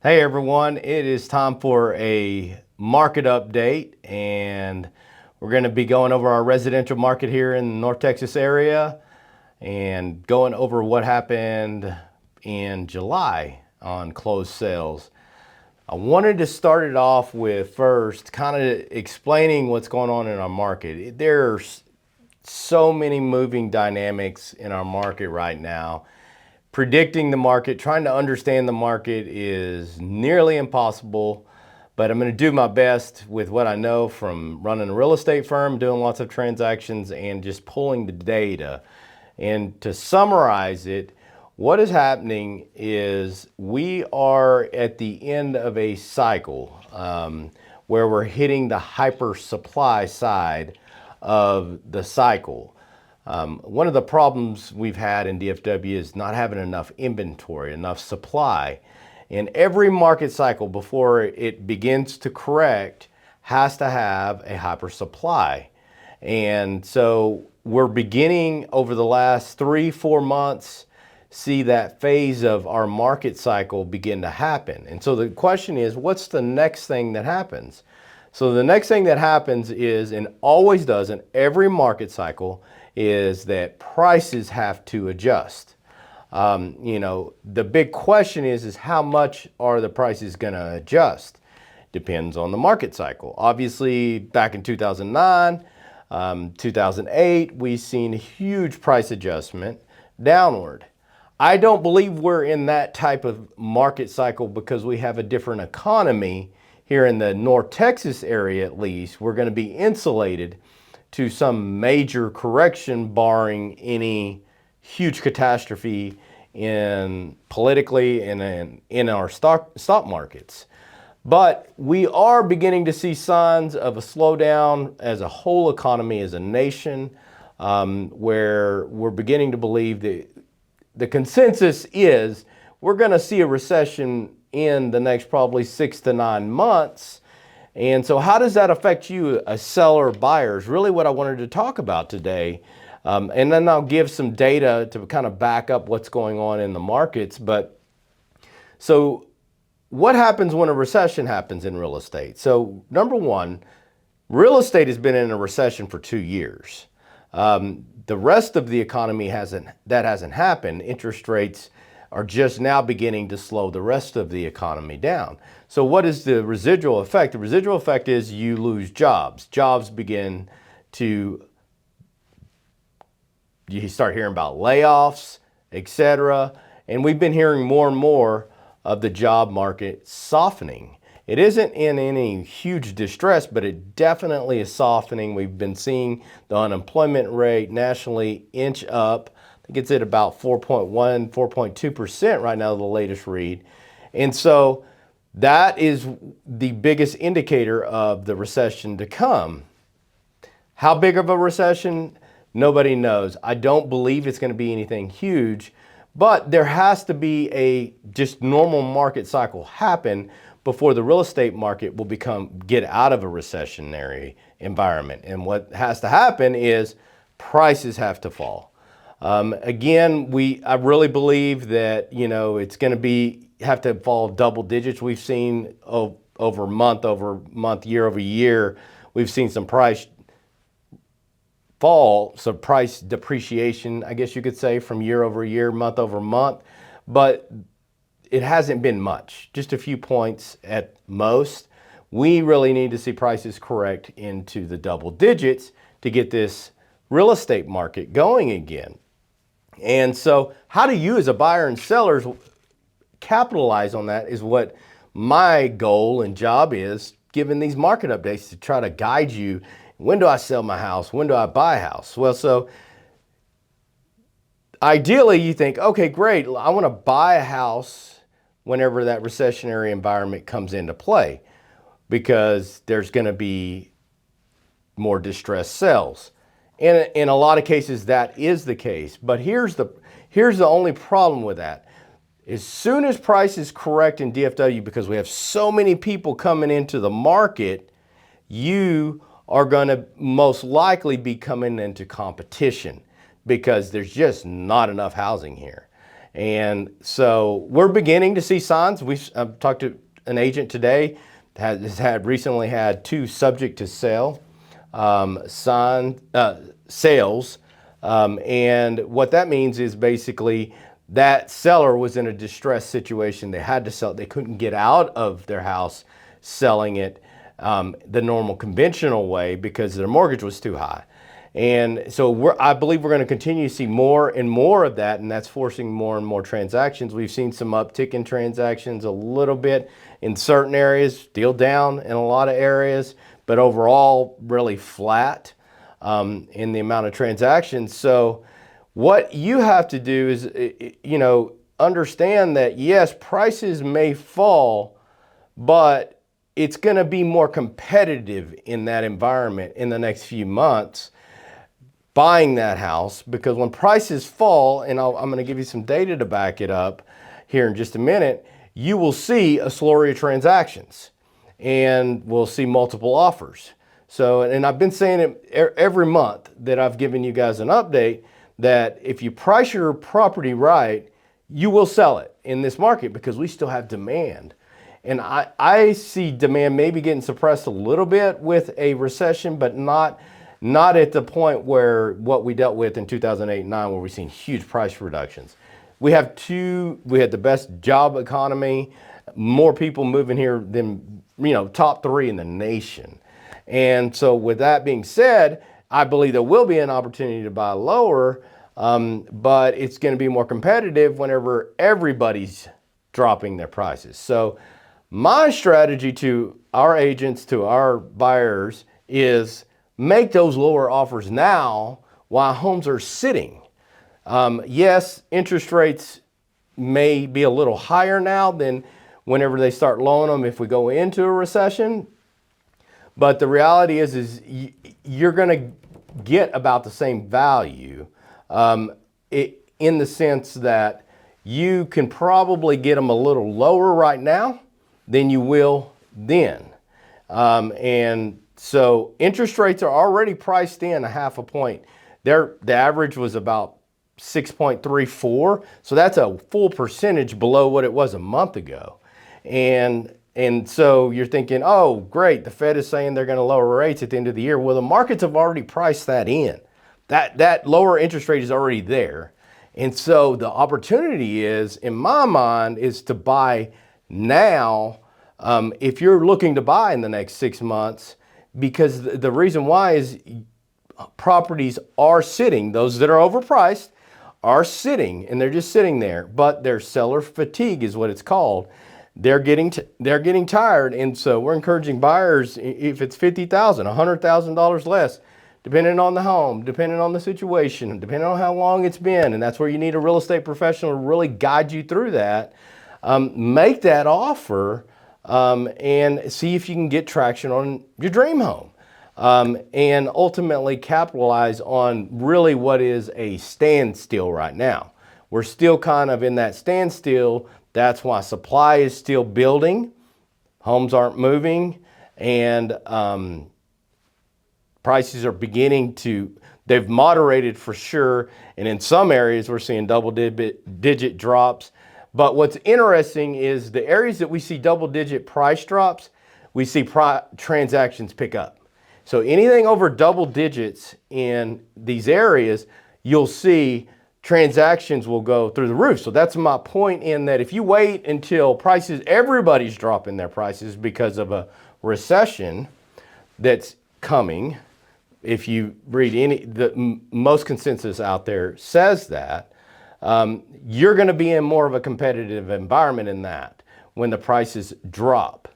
Hey everyone, it is time for a market update, and we're going to be going over our residential market here in the North Texas area and going over what happened in July on closed sales. I wanted to start it off with first kind of explaining what's going on in our market. There's so many moving dynamics in our market right now. Predicting the market, trying to understand the market is nearly impossible, but I'm going to do my best with what I know from running a real estate firm, doing lots of transactions, and just pulling the data. And to summarize it, what is happening is we are at the end of a cycle where we're hitting the hyper supply side of the cycle. One of the problems we've had in DFW is not having enough inventory, enough supply. And every market cycle before it begins to correct has to have a hyper supply. And so we're beginning over the last 3-4 months see that phase of our market cycle begin to happen. And so the question is, what's the next thing that happens? So the next thing that happens is, and always does in every market cycle, is that prices have to adjust. The big question is how much are the prices going to adjust? Depends on the market cycle. Obviously, back in 2009, 2008, we've seen a huge price adjustment downward. I don't believe we're in that type of market cycle because we have a different economy here in the North Texas area. At least we're going to be insulated to some major correction, barring any huge catastrophe in politically and in our stock markets. But we are beginning to see signs of a slowdown as a whole economy, as a nation, where we're beginning to believe that the consensus is we're going to see a recession in the next probably 6 to 9 months. And so how does that affect you, a seller or buyer, is really what I wanted to talk about today. And then I'll give some data to kind of back up what's going on in the markets. But so what happens when a recession happens in real estate? So number one, real estate has been in a recession for 2 years. The rest of the economy hasn't happened. Interest rates are just now beginning to slow the rest of the economy down. So what is the residual effect? The residual effect is you lose jobs. Jobs begin to, you start hearing about layoffs, etc. And we've been hearing more and more of the job market softening. It isn't in any huge distress, but it definitely is softening. We've been seeing the unemployment rate nationally inch up. I think it's at about 4.1, 4.2% right now, the latest read. And so that is the biggest indicator of the recession to come. How big of a recession? Nobody knows. I don't believe it's going to be anything huge, but there has to be a just normal market cycle happen before the real estate market will get out of a recessionary environment. And what has to happen is prices have to fall. Again, I really believe that, it's going to have to fall double digits. We've seen over month, year over year, we've seen some price fall, some price depreciation, I guess you could say, from year over year, month over month. But it hasn't been much, just a few points at most. We really need to see prices correct into the double digits to get this real estate market going again. And so how do you as a buyer and seller capitalize on that is what my goal and job is, given these market updates, to try to guide you. When do I sell my house? When do I buy a house? Well, so ideally you think, okay, great, I want to buy a house whenever that recessionary environment comes into play, because there's going to be more distressed sales. And in a lot of cases, that is the case. But here's the only problem with that. As soon as prices correct in DFW, because we have so many people coming into the market, you are going to most likely be coming into competition because there's just not enough housing here. And so we're beginning to see signs. I've talked to an agent today that has recently had 2 subject to sale sales. And what that means is basically that seller was in a distressed situation. They had to sell it. They couldn't get out of their house selling it the normal conventional way because their mortgage was too high. And so I believe we're going to continue to see more and more of that, and that's forcing more and more transactions. We've seen some uptick in transactions a little bit in certain areas, still down in a lot of areas, but overall really flat in the amount of transactions. So what you have to do is, understand that yes, prices may fall, but it's going to be more competitive in that environment in the next few months buying that house, because when prices fall, and I'm going to give you some data to back it up here in just a minute, you will see a slurry of transactions and we'll see multiple offers. So, and I've been saying it every month that I've given you guys an update that if you price your property right, you will sell it in this market because we still have demand. And I see demand maybe getting suppressed a little bit with a recession, but not at the point where what we dealt with in 2008 and 9, where we've seen huge price reductions. We had the best job economy, more people moving here than, top 3 in the nation. And so with that being said, I believe there will be an opportunity to buy lower, but it's going to be more competitive whenever everybody's dropping their prices. So my strategy to our agents, to our buyers, is make those lower offers now while homes are sitting. Yes, interest rates may be a little higher now than whenever they start lowering them if we go into a recession. But the reality is you're going to get about the same value in the sense that you can probably get them a little lower right now than you will then. And so interest rates are already priced in a half a point. The average was about 6.34. So that's a full percentage below what it was a month ago. And so you're thinking, oh, great, the Fed is saying they're going to lower rates at the end of the year. Well, the markets have already priced that in. That lower interest rate is already there. And so the opportunity is, in my mind, is to buy now if you're looking to buy in the next 6 months, because the reason why is properties are sitting. Those that are overpriced are sitting, and they're just sitting there. But their seller fatigue is what it's called. They're getting tired, and so we're encouraging buyers, if it's $50,000, $100,000 less, depending on the home, depending on the situation, depending on how long it's been, and that's where you need a real estate professional to really guide you through that. Make that offer and see if you can get traction on your dream home, and ultimately capitalize on really what is a standstill right now. We're still kind of in that standstill. That's why supply is still building, homes aren't moving, and prices are they've moderated for sure, and in some areas we're seeing double-digit drops. But what's interesting is the areas that we see double-digit price drops, we see transactions pick up. So anything over double digits in these areas, you'll see transactions will go through the roof. So that's my point, in that if you wait until everybody's dropping their prices because of a recession that's coming, if you read most consensus out there says that, you're going to be in more of a competitive environment in that when the prices drop.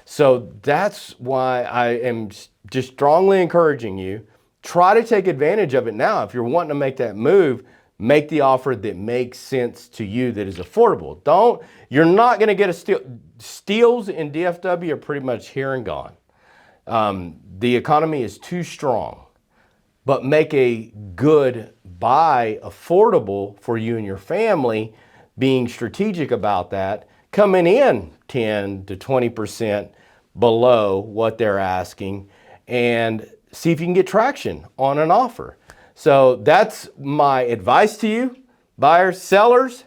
So that's why I am just strongly encouraging you, try to take advantage of it now. If you're wanting to make that move, make the offer that makes sense to you, that is affordable. You're not going to get a steal. Steals in DFW are pretty much here and gone. The economy is too strong, but make a good buy affordable for you and your family, being strategic about that, coming in 10 to 20% below what they're asking, and see if you can get traction on an offer. So that's my advice to you, buyers, sellers.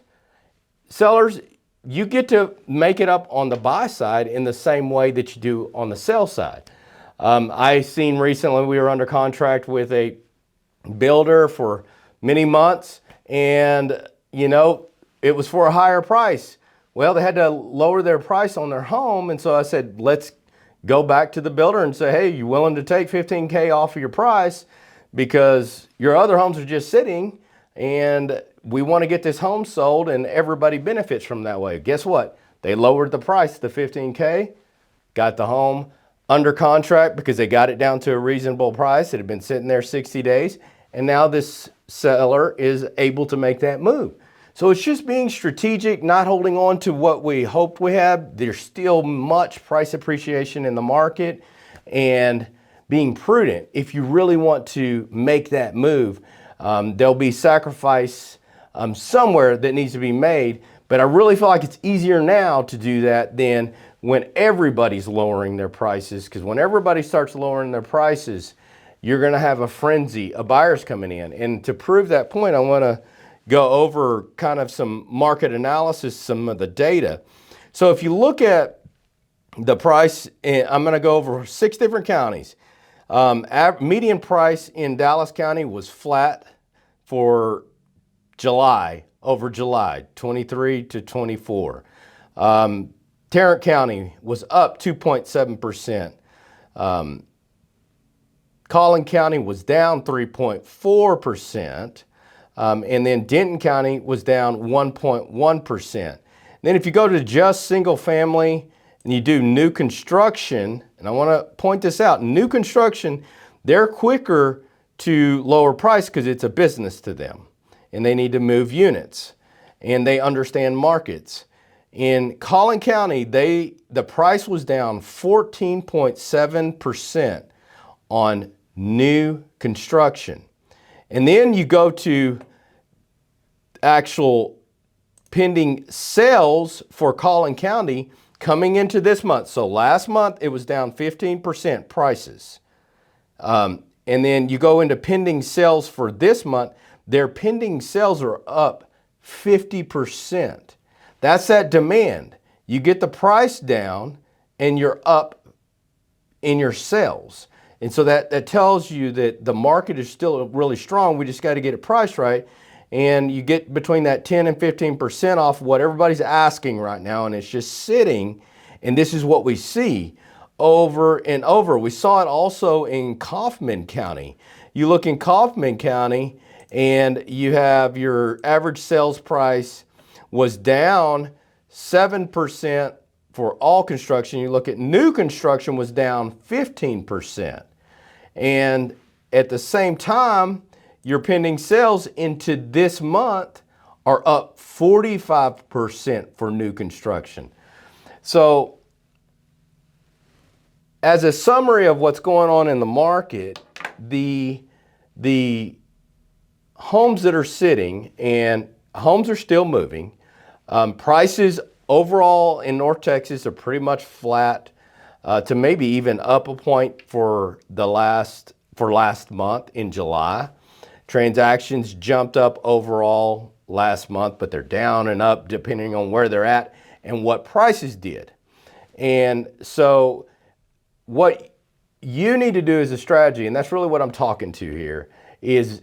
sellers, you get to make it up on the buy side in the same way that you do on the sell side. I seen recently we were under contract with a builder for many months, and it was for a higher price. Well, they had to lower their price on their home, and so I said, let's go back to the builder and say, hey, you willing to take $15K off of your price because your other homes are just sitting, and we want to get this home sold and everybody benefits from that way. Guess what? They lowered the price to $15K, got the home under contract because they got it down to a reasonable price. It had been sitting there 60 days, and now this seller is able to make that move. So it's just being strategic, not holding on to what we hoped we had. There's still much price appreciation in the market, and being prudent. If you really want to make that move, there'll be sacrifice somewhere that needs to be made, but I really feel like it's easier now to do that than when everybody's lowering their prices, because when everybody starts lowering their prices, you're going to have a frenzy of buyers coming in. And to prove that point, I want to go over kind of some market analysis, some of the data. So if you look at the price, I'm going to go over 6 different counties. Median price in Dallas County was flat for July, over July, 23 to 24. Tarrant County was up 2.7%. Collin County was down 3.4%. And then Denton County was down 1.1%. Then if you go to just single family and you do new construction, and I want to point this out, new construction, they're quicker to lower price because it's a business to them and they need to move units and they understand markets. In Collin County, the price was down 14.7% on new construction. And then you go to actual pending sales for Collin County coming into this month. So last month it was down 15% prices. And then you go into pending sales for this month, their pending sales are up 50%. That's that demand. You get the price down and you're up in your sales. And so that tells you that the market is still really strong. We just got to get it priced right. And you get between that 10 and 15% off what everybody's asking right now, and it's just sitting. And this is what we see over and over. We saw it also in Kaufman County. You look in Kaufman County and you have your average sales price was down 7% for all construction. You look at new construction was down 15%. And at the same time, your pending sales into this month are up 45% for new construction. So as a summary of what's going on in the market, the homes that are sitting, and homes are still moving. Prices overall in North Texas are pretty much flat to maybe even up a point for last month in July. Transactions jumped up overall last month, but they're down and up depending on where they're at and what prices did. And so what you need to do as a strategy, and that's really what I'm talking to here, is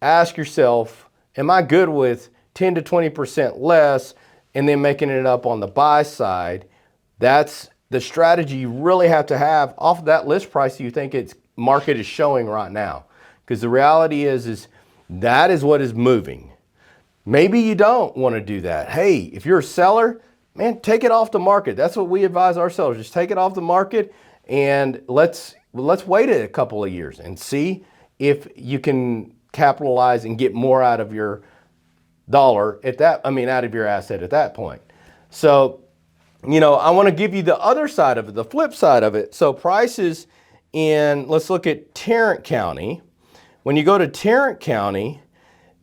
ask yourself, am I good with 10 to 20% less and then making it up on the buy side? That's the strategy you really have to have off of that list price you think its market is showing right now. Because the reality is that is what is moving. Maybe you don't want to do that. Hey, if you're a seller, man, take it off the market. That's what we advise our sellers. Just take it off the market and let's wait a couple of years and see if you can capitalize and get more out of your dollar out of your asset at that point. So, I want to give you the other side of it, the flip side of it. So prices let's look at Tarrant County. When you go to Tarrant County,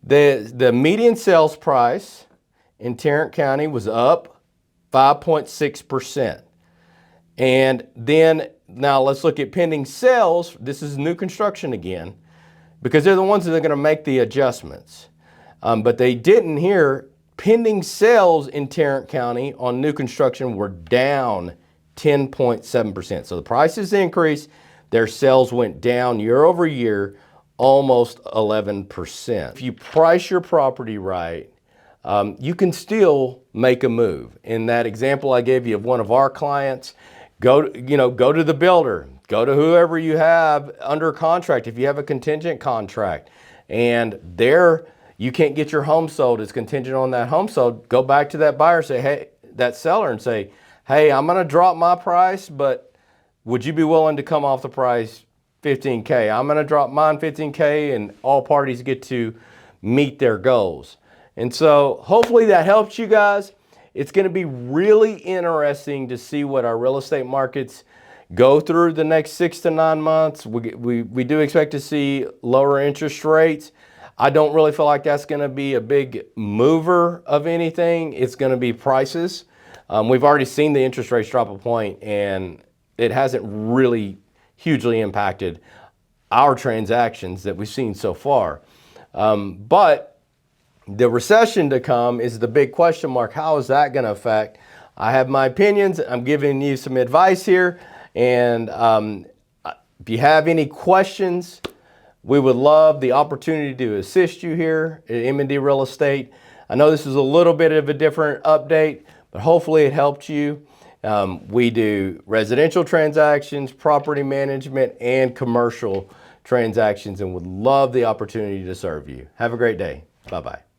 the median sales price in Tarrant County was up 5.6%. And then now let's look at pending sales. This is new construction again, because they're the ones that are going to make the adjustments. But they didn't here pending sales in Tarrant County on new construction were down 10.7%. So the prices increased, their sales went down year over year, almost 11%. If you price your property right, you can still make a move. In that example I gave you of one of our clients, go to the builder, go to whoever you have under contract. If you have a contingent contract and you can't get your home sold, it's contingent on that home sold, go back to that buyer, that seller and say, hey, I'm gonna drop my price, but would you be willing to come off the price $15K? I'm gonna drop mine $15K and all parties get to meet their goals. And so hopefully that helps you guys. It's gonna be really interesting to see what our real estate markets go through the next 6 to 9 months. We do expect to see lower interest rates. I don't really feel like that's gonna be a big mover of anything. It's gonna be prices. We've already seen the interest rates drop a point and it hasn't really hugely impacted our transactions that we've seen so far. But the recession to come is the big question mark. How is that going to affect? I have my opinions. I'm giving you some advice here. And if you have any questions, we would love the opportunity to assist you here at M&D Real Estate. I know this is a little bit of a different update, but hopefully it helped you. We do residential transactions, property management, and commercial transactions, and would love the opportunity to serve you. Have a great day. Bye-bye.